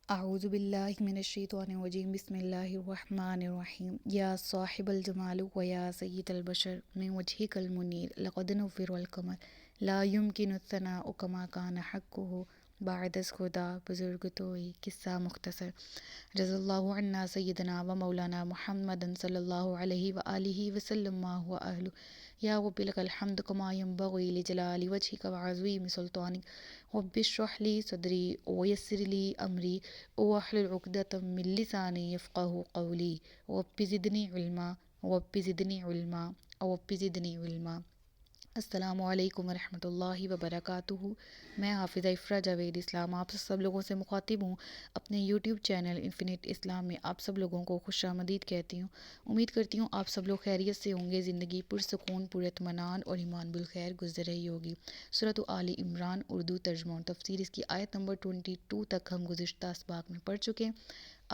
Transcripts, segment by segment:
اعوذ باللہ من الشیطان الرجیم بسم اللہ الرحمن الرحیم یا صاحب الجمال و یا سید البشر من وجهک المنیر لقد نور القمر لا يمكن الثناء كما كان حقه بعد از خدا بزرگ توئی قصہ مختصر رضی اللہ عنہ سیدنا و مولانا محمد صلی اللہ علیہ وآلہ وسلم ما هو اہل یا رب لک الحمد کما ینبغی لجلال وجهک وعظیم سلطانک رب اشرح لی صدری ویسر لی امری واحلل عقدۃ من لسانی یفقهوا قولی رب زدنی علما رب زدنی علما رب زدنی علما۔ السلام علیکم ورحمۃ اللہ وبرکاتہ۔ میں حافظہ افرا جاوید اسلام آپ سب لوگوں سے مخاطب ہوں۔ اپنے یوٹیوب چینل انفینٹ اسلام میں آپ سب لوگوں کو خوش آمدید کہتی ہوں۔ امید کرتی ہوں آپ سب لوگ خیریت سے ہوں گے، زندگی پرسکون، پر اطمینان اور ایمان بالخیر گزر رہی ہوگی۔ سورۃ آل عمران اردو ترجمہ اور تفسیر، اس کی آیت نمبر 22 تک ہم گزشتہ اسباق میں پڑھ چکے ہیں۔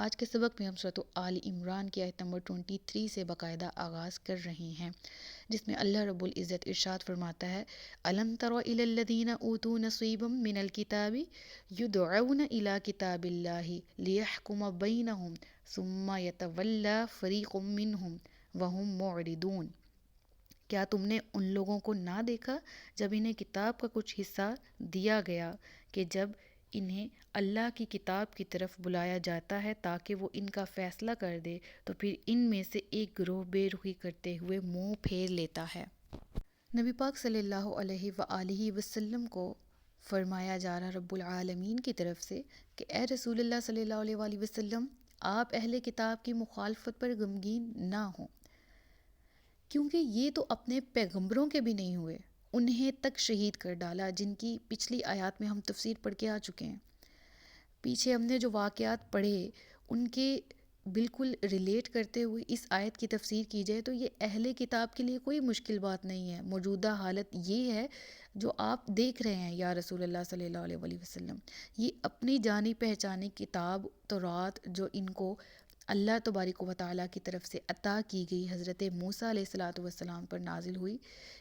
آج کے سبق میں ہم سورۃ آل عمران کی آیت نمبر 23 سے باقاعدہ آغاز کر رہے ہیں، جس میں اللہ رب العزت ارشاد فرماتا ہے: الم تر الی الذین اوتوا نصیبا من الکتاب یدعون الی کتاب اللہ لیحکم بینہم ثم یتولی فریق منہم وہم معرضون۔ کیا تم نے ان لوگوں کو نہ دیکھا جب انہیں کتاب کا کچھ حصہ دیا گیا کہ جب انہیں اللہ کی کتاب کی طرف بلایا جاتا ہے تاکہ وہ ان کا فیصلہ کر دے، تو پھر ان میں سے ایک گروہ بے رخی کرتے ہوئے منہ پھیر لیتا ہے۔ نبی پاک صلی اللہ علیہ وآلہ وسلم کو فرمایا جا رہا رب العالمین کی طرف سے کہ اے رسول اللہ صلی اللہ علیہ وآلہ وسلم، آپ اہل کتاب کی مخالفت پر غمگین نہ ہوں، کیونکہ یہ تو اپنے پیغمبروں کے بھی نہیں ہوئے، انہیں تک شہید کر ڈالا، جن کی پچھلی آیات میں ہم تفسیر پڑھ کے آ چکے ہیں۔ پیچھے ہم نے جو واقعات پڑھے ان کے بالکل ریلیٹ کرتے ہوئے اس آیت کی تفسیر کی جائے تو یہ اہل کتاب کے لیے کوئی مشکل بات نہیں ہے۔ موجودہ حالت یہ ہے جو آپ دیکھ رہے ہیں یا رسول اللہ صلی اللہ علیہ وآلہ وسلم، یہ اپنی جانی پہچانی کتاب تورات جو ان کو اللہ تبارک و تعالیٰ کی طرف سے عطا کی گئی، حضرت موسیٰ علیہ الصلاۃ والسلام پر نازل ہوئی،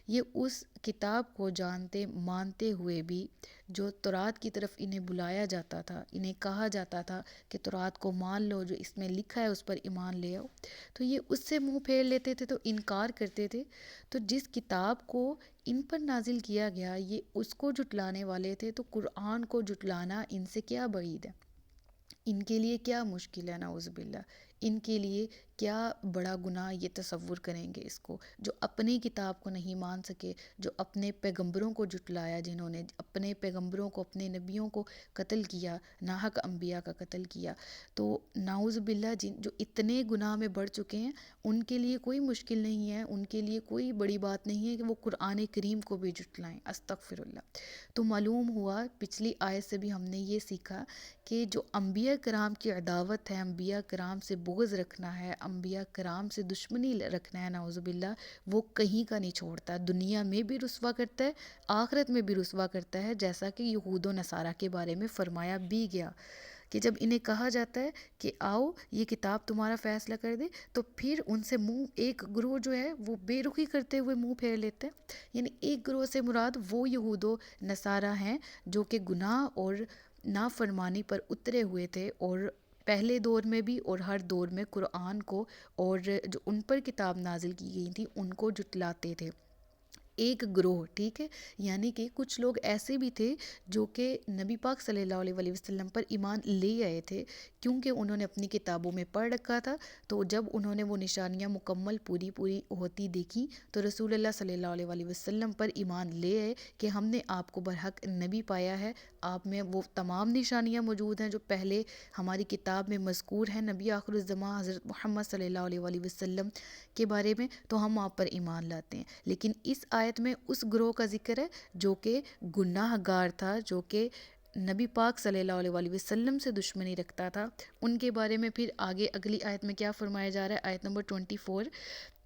یہ اس کتاب کو جانتے مانتے ہوئے بھی جو تورات کی طرف انہیں بلایا جاتا تھا، انہیں کہا جاتا تھا کہ تورات کو مان لو، جو اس میں لکھا ہے اس پر ایمان لے آؤ، تو یہ اس سے منہ پھیر لیتے تھے، تو انکار کرتے تھے۔ تو جس کتاب کو ان پر نازل کیا گیا یہ اس کو جھٹلانے والے تھے، تو قرآن کو جھٹلانا ان سے کیا بعید ہے، ان کے لیے کیا مشکل ہے، نعوذ باللہ، ان کے لیے کیا بڑا گناہ یہ تصور کریں گے اس کو، جو اپنی کتاب کو نہیں مان سکے، جو اپنے پیغمبروں کو جھٹلایا، جنہوں نے اپنے پیغمبروں کو، اپنے نبیوں کو قتل کیا، ناحق انبیاء کا قتل کیا، تو نعوذ باللہ جو اتنے گناہ میں بڑھ چکے ہیں ان کے لیے کوئی مشکل نہیں ہے، ان کے لیے کوئی بڑی بات نہیں ہے کہ وہ قرآن کریم کو بھی جھٹلائیں، استغفر اللہ۔ تو معلوم ہوا پچھلی آیت سے بھی ہم نے یہ سیکھا کہ جو انبیاء کرام کی عداوت ہے، انبیاء کرام سے بغض رکھنا ہے، انبیاء کرام سے دشمنی رکھنا ہے، نعوذ باللہ، وہ کہیں کا نہیں چھوڑتا، دنیا میں بھی رسوا کرتا ہے، آخرت میں بھی رسوا کرتا ہے، جیسا کہ یہود و نصارہ کے بارے میں فرمایا بھی گیا کہ جب انہیں کہا جاتا ہے کہ آؤ یہ کتاب تمہارا فیصلہ کر دے، تو پھر ان سے منہ، ایک گروہ جو ہے وہ بے رخی کرتے ہوئے منہ پھیر لیتے ہیں۔ یعنی ایک گروہ سے مراد وہ یہود و نصارہ ہیں جو کہ گناہ اور نافرمانی پر اترے ہوئے تھے، اور پہلے دور میں بھی اور ہر دور میں قرآن کو اور جو ان پر کتاب نازل کی گئی تھی ان کو جھٹلاتے تھے۔ ایک گروہ، ٹھیک ہے، یعنی کہ کچھ لوگ ایسے بھی تھے جو کہ نبی پاک صلی اللہ علیہ وآلہ وسلم پر ایمان لے آئے تھے، کیونکہ انہوں نے اپنی کتابوں میں پڑھ رکھا تھا، تو جب انہوں نے وہ نشانیاں مکمل پوری ہوتی دیکھی تو رسول اللہ صلی اللہ علیہ وآلہ وسلم پر ایمان لے آئے کہ ہم نے آپ کو برحق نبی پایا ہے، آپ میں وہ تمام نشانیاں موجود ہیں جو پہلے ہماری کتاب میں مذکور ہیں نبی آخر الزماں حضرت محمد صلی اللہ علیہ وآلہ وسلم کے بارے میں، تو ہم آپ پر ایمان لاتے ہیں۔ لیکن اس آیت میں اس گروہ کا ذکر ہے جو کہ گناہ گار تھا، جو کہ نبی پاک صلی اللہ علیہ وآلہ وسلم سے دشمنی رکھتا تھا، ان کے بارے میں پھر آگے اگلی آیت میں کیا فرمایا جا رہا ہے، آیت نمبر 24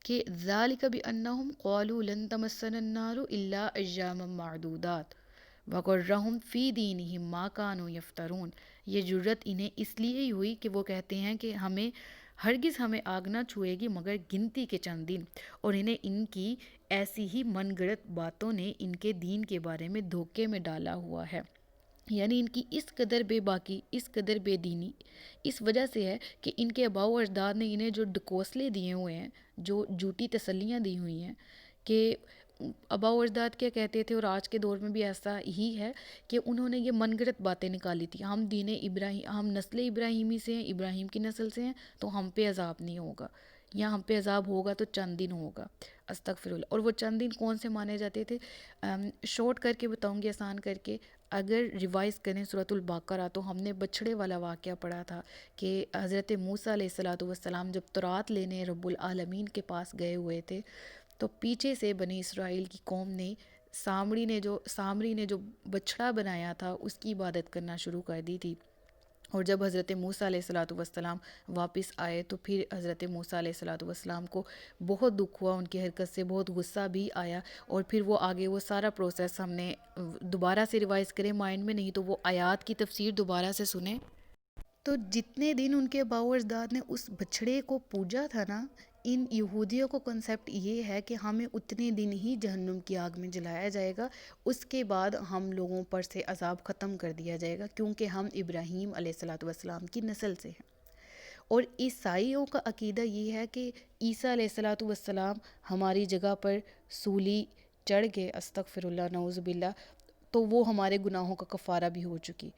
کہ ذَلِكَ بِأَنَّهُمْ قَالُوا لَن تَمَسَّنَا النَّارُ إِلَّا أَيَّامًا مَّعْدُودَاتٍ وَغَرَّهُمْ فِي دِينِهِمْ مَا كَانُوا يَفْتَرُونَ۔ یہ جرت انہیں اس لیے ہی ہوئی کہ وہ کہتے ہیں کہ ہرگز ہمیں آگ نہ چھوئے گی مگر گنتی کے چند دن، اور انہیں ان کی ایسی ہی من گڑت باتوں نے ان کے دین کے بارے میں دھوکے میں ڈالا ہوا ہے۔ یعنی ان کی اس قدر بے باکی، اس قدر بے دینی اس وجہ سے ہے کہ ان کے آباء و اجداد نے انہیں جو ڈکوسلے دیے ہوئے ہیں، جو جھوٹی تسلیاں دی ہوئی ہیں کہ آباء و اجداد کیا کہتے تھے، اور آج کے دور میں بھی ایسا ہی ہے کہ انہوں نے یہ من گھڑت باتیں نکالی تھی، ہم دین ابراہیم، ہم نسل ابراہیمی سے ہیں، ابراہیم کی نسل سے ہیں، تو ہم پہ عذاب نہیں ہوگا، یا ہم پہ عذاب ہوگا تو چند دن ہوگا، استغفر اللہ۔ اور وہ چند دن کون سے مانے جاتے تھے؟ شارٹ کر کے بتاؤں گی، آسان کر کے، اگر ریوائز کریں سورۃ البقرہ تو ہم نے بچھڑے والا واقعہ پڑھا تھا کہ حضرت موسیٰ علیہ السلام جب تورات لینے رب العالمین کے پاس گئے ہوئے تھے، تو پیچھے سے بنی اسرائیل کی قوم نے سامری نے جو بچھڑا بنایا تھا اس کی عبادت کرنا شروع کر دی تھی۔ اور جب حضرت موسیٰ علیہ السلام واپس آئے تو پھر حضرت موسیٰ علیہ السلام کو بہت دکھ ہوا، ان کی حرکت سے بہت غصہ بھی آیا، اور پھر وہ آگے وہ سارا پروسیس ہم نے دوبارہ سے ریوائز کریں مائنڈ میں، نہیں تو وہ آیات کی تفسیر دوبارہ سے سنیں۔ تو جتنے دن ان کے آباء و اجداد نے اس بچھڑے کو پوجا تھا نا، ان یہودیوں کو کنسیپٹ یہ ہے کہ ہمیں اتنے دن ہی جہنم کی آگ میں جلایا جائے گا، اس کے بعد ہم لوگوں پر سے عذاب ختم کر دیا جائے گا، کیونکہ ہم ابراہیم علیہ السلام کی نسل سے ہیں۔ اور عیسائیوں کا عقیدہ یہ ہے کہ عیسیٰ علیہ السلام ہماری جگہ پر سولی چڑھ گئے، استغفر اللہ نعوذ باللہ، تو وہ ہمارے گناہوں کا کفارہ بھی ہو چکی۔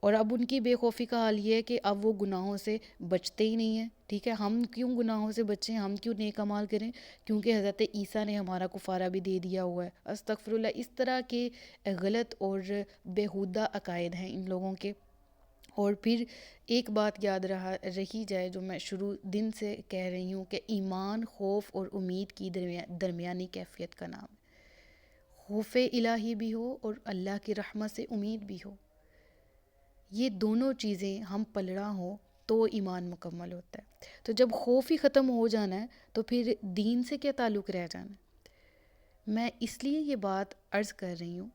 اور اب ان کی بے خوفی کا حال یہ ہے کہ اب وہ گناہوں سے بچتے ہی نہیں ہیں، ٹھیک ہے؟ ہم کیوں گناہوں سے بچیں، ہم کیوں نیک اعمال کریں؟ کیونکہ حضرت عیسیٰ نے ہمارا کفارہ بھی دے دیا ہوا ہے، استغفر اللہ۔ اس طرح کے غلط اور بیہودہ عقائد ہیں ان لوگوں کے۔ اور پھر ایک بات یاد رہی جائے جو میں شروع دن سے کہہ رہی ہوں، کہ ایمان خوف اور امید کی درمیانی کیفیت کا نام ہے۔ خوف الہی بھی ہو اور اللہ کی رحمت سے امید بھی ہو، یہ دونوں چیزیں ہم پلڑا ہوں تو ایمان مکمل ہوتا ہے۔ تو جب خوف ہی ختم ہو جانا ہے تو پھر دین سے کیا تعلق رہ جانا ہے؟ میں اس لیے یہ بات عرض کر رہی ہوں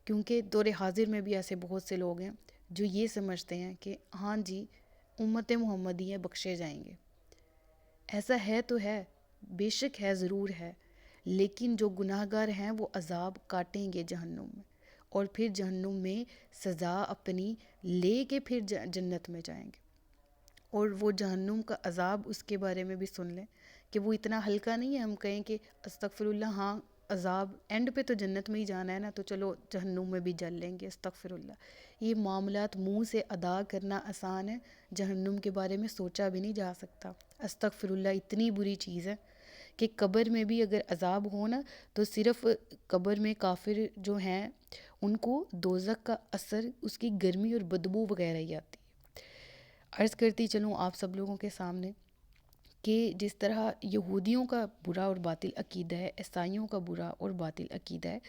کیونکہ دور حاضر میں بھی ایسے بہت سے لوگ ہیں جو یہ سمجھتے ہیں کہ ہاں جی امت محمدیہ بخشے جائیں گے۔ ایسا ہے تو ہے، بے شک ہے، ضرور ہے، لیکن جو گناہ گار ہیں وہ عذاب کاٹیں گے جہنم میں، اور پھر جہنم میں سزا اپنی لے کے پھر جنت میں جائیں گے۔ اور وہ جہنم کا عذاب، اس کے بارے میں بھی سن لیں کہ وہ اتنا ہلکا نہیں ہے ہم کہیں کہ استغفر اللہ ہاں عذاب اینڈ پہ تو جنت میں ہی جانا ہے نا، تو چلو جہنم میں بھی جل لیں گے، استغفر اللہ۔ یہ معاملات منہ سے ادا کرنا آسان ہے، جہنم کے بارے میں سوچا بھی نہیں جا سکتا، استغفر اللہ۔ اتنی بری چیز ہے کہ قبر میں بھی اگر عذاب ہو نا تو صرف قبر میں کافر جو ہیں ان کو دوزخ کا اثر، اس کی گرمی اور بدبو وغیرہ ہی آتی ہے۔ عرض کرتی چلوں آپ سب لوگوں کے سامنے کہ جس طرح یہودیوں کا برا اور باطل عقیدہ ہے، عیسائیوں کا برا اور باطل عقیدہ ہے،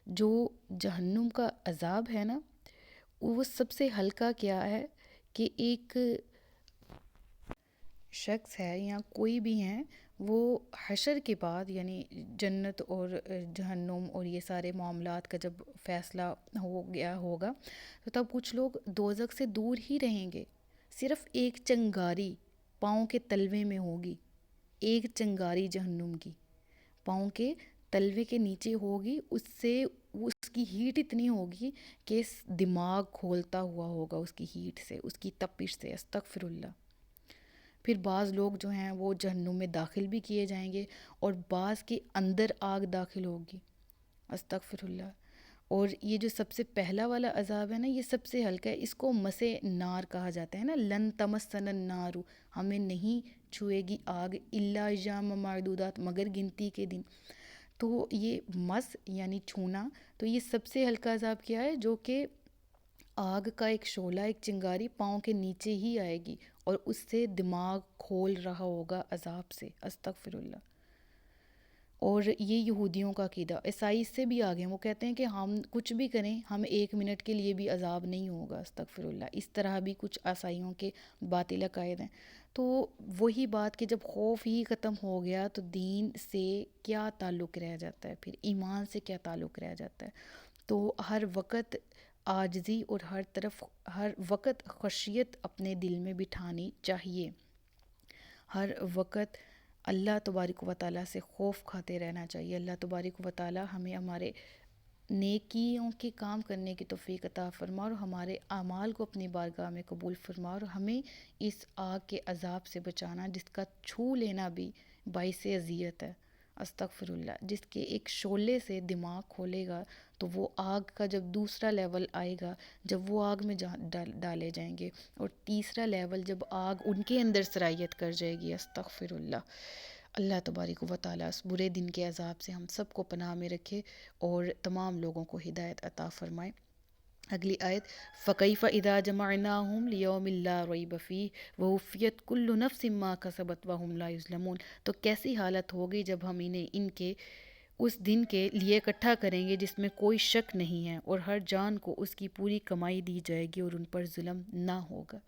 جو جہنم کا عذاب ہے نا وہ سب سے ہلکا کیا ہے کہ ایک شخص ہے یا کوئی بھی ہیں، وہ حشر کے بعد یعنی جنت اور جہنم اور یہ سارے معاملات کا جب فیصلہ ہو گیا ہوگا تو تب کچھ لوگ دوزخ سے دور ہی رہیں گے، صرف ایک چنگاری پاؤں کے تلوے میں ہوگی، ایک چنگاری جہنم کی پاؤں کے تلوے کے نیچے ہوگی، اس سے اس کی ہیٹ اتنی ہوگی کہ دماغ کھولتا ہوا ہوگا اس کی ہیٹ سے، اس کی تپش سے، استغفر اللہ۔ پھر بعض لوگ جو ہیں وہ جہنم میں داخل بھی کیے جائیں گے، اور بعض کے اندر آگ داخل ہوگی، استغفر اللہ۔ اور یہ جو سب سے پہلا والا عذاب ہے نا یہ سب سے ہلکا ہے، اس کو مسے نار کہا جاتا ہے نا، لن تمسن النار، ہمیں نہیں چھوئے گی آگ الا ایام معدودات، مگر گنتی کے دن۔ تو یہ مس یعنی چھونا، تو یہ سب سے ہلکا عذاب کیا ہے؟ جو کہ آگ کا ایک شعلہ، ایک چنگاری پاؤں کے نیچے ہی آئے گی اور اس سے دماغ کھول رہا ہوگا عذاب سے، استغفر اللہ۔ اور یہ یہودیوں کا عقیدہ۔ عیسائی اس سے بھی آگے ہیں، وہ کہتے ہیں کہ ہم کچھ بھی کریں ہم ایک منٹ کے لیے بھی عذاب نہیں ہوگا، استغفر اللہ۔ اس طرح بھی کچھ عیسائیوں کے باطل عقائد ہیں۔ تو وہی بات کہ جب خوف ہی ختم ہو گیا تو دین سے کیا تعلق رہ جاتا ہے، پھر ایمان سے کیا تعلق رہ جاتا ہے؟ تو ہر وقت عاجزی اور ہر وقت خشیت اپنے دل میں بٹھانی چاہیے، ہر وقت اللہ تبارک و تعالیٰ سے خوف کھاتے رہنا چاہیے۔ اللہ تبارک و تعالیٰ ہمیں ہمارے نیکیوں کے کام کرنے کی توفیق عطا فرما اور ہمارے اعمال کو اپنی بارگاہ میں قبول فرما اور ہمیں اس آگ کے عذاب سے بچانا جس کا چھو لینا بھی باعث اذیت ہے۔ استغفر اللہ، جس کے ایک شعلے سے دماغ کھولے گا تو وہ آگ کا جب دوسرا لیول آئے گا، جب وہ آگ میں ڈالے جائیں گے، اور تیسرا لیول جب آگ ان کے اندر سرایت کر جائے گی، استغفر اللہ۔ اللہ تبارک و تعالیٰ اس برے دن کے عذاب سے ہم سب کو پناہ میں رکھے اور تمام لوگوں کو ہدایت عطا فرمائے۔ اگلی آیت، فَكَيْفَ إِذَا جَمَعْنَاهُمْ لِيَوْمٍ لَا رَيْبَ فِيهِ وَوُفِّيَتْ كُلُّ نَفْسٍ مَا كَسَبَتْ وَهُمْ لَا يُظْلَمُونَ، تو کیسی حالت ہوگی جب ہم انہیں ان کے اس دن کے لیے اکٹھا کریں گے جس میں کوئی شک نہیں ہے، اور ہر جان کو اس کی پوری کمائی دی جائے گی اور ان پر ظلم نہ ہوگا۔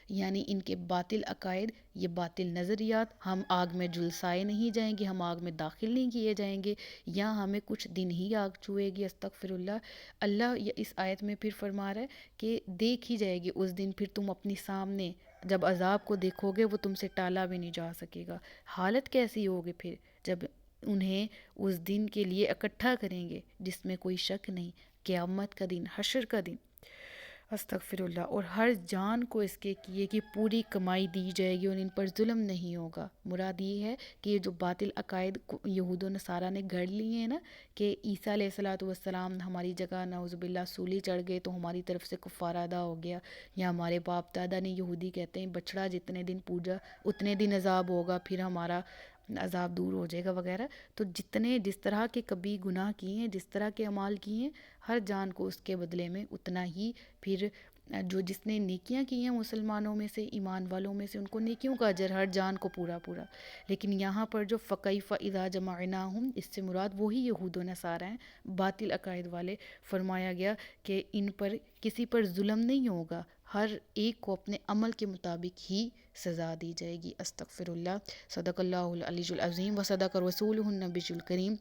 یعنی ان کے باطل عقائد، یہ باطل نظریات، ہم آگ میں جلسائے نہیں جائیں گے، ہم آگ میں داخل نہیں کیے جائیں گے، یا ہمیں کچھ دن ہی آگ چھوئے گی، استغفر اللہ۔ اللہ اس آیت میں پھر فرما رہا ہے کہ دیکھ ہی جائے گی اس دن، پھر تم اپنی سامنے جب عذاب کو دیکھو گے وہ تم سے ٹالا بھی نہیں جا سکے گا۔ حالت کیسی ہوگی پھر جب انہیں اس دن کے لیے اکٹھا کریں گے جس میں کوئی شک نہیں، قیامت کا دن، حشر کا دن، استغفر اللہ، اور ہر جان کو اس کے کیے کی پوری کمائی دی جائے گی اور ان پر ظلم نہیں ہوگا۔ مراد یہ ہے کہ یہ جو باطل عقائد یہود و نصارہ نے گھڑ لیے ہیں نا، کہ عیسیٰ علیہ السلام ہماری جگہ نعوذ باللہ سولی چڑھ گئے تو ہماری طرف سے کفارہ ادا ہو گیا، یا ہمارے باپ دادا نے، یہودی کہتے ہیں بچڑا جتنے دن پوجا اتنے دن عذاب ہوگا، پھر ہمارا عذاب دور ہو جائے گا وغیرہ۔ تو جس طرح کے کبھی گناہ کیے ہیں، جس طرح کے اعمال کیے ہیں، ہر جان کو اس کے بدلے میں اتنا ہی، پھر جس نے نیکیاں کی ہیں مسلمانوں میں سے، ایمان والوں میں سے، ان کو نیکیوں کا اجر، ہر جان کو پورا پورا۔ لیکن یہاں پر جو فَكَيْفَ إِذَا جَمَعْنَاهُمْ، اس سے مراد وہی یہود و نصارہ ہیں، باطل عقائد والے۔ فرمایا گیا کہ ان پر کسی پر ظلم نہیں ہوگا، ہر ایک کو اپنے عمل کے مطابق ہی سزا دی جائے گی، استغفر اللہ۔ صدق اللہ العلی العظیم و صدق رسولہ النبی الکریم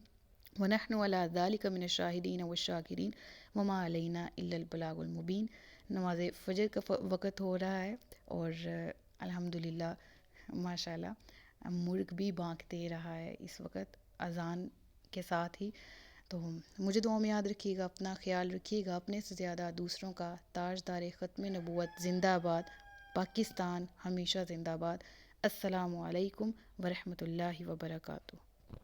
ونحن علی ذلک من الشاہدین والشاکرین وما علینا الا البلاغ المبین۔ نماز فجر کا وقت ہو رہا ہے اور الحمدللہ ماشاءاللہ مرغ بھی بانکتے رہا ہے اس وقت اذان کے ساتھ ہی۔ تو مجھے دعاؤں میں یاد رکھیے گا، اپنا خیال رکھیے گا، اپنے سے زیادہ دوسروں کا۔ تاجدار ختم نبوت زندہ باد، پاکستان ہمیشہ زندہ باد۔ السلام علیکم ورحمۃ اللہ وبرکاتہ۔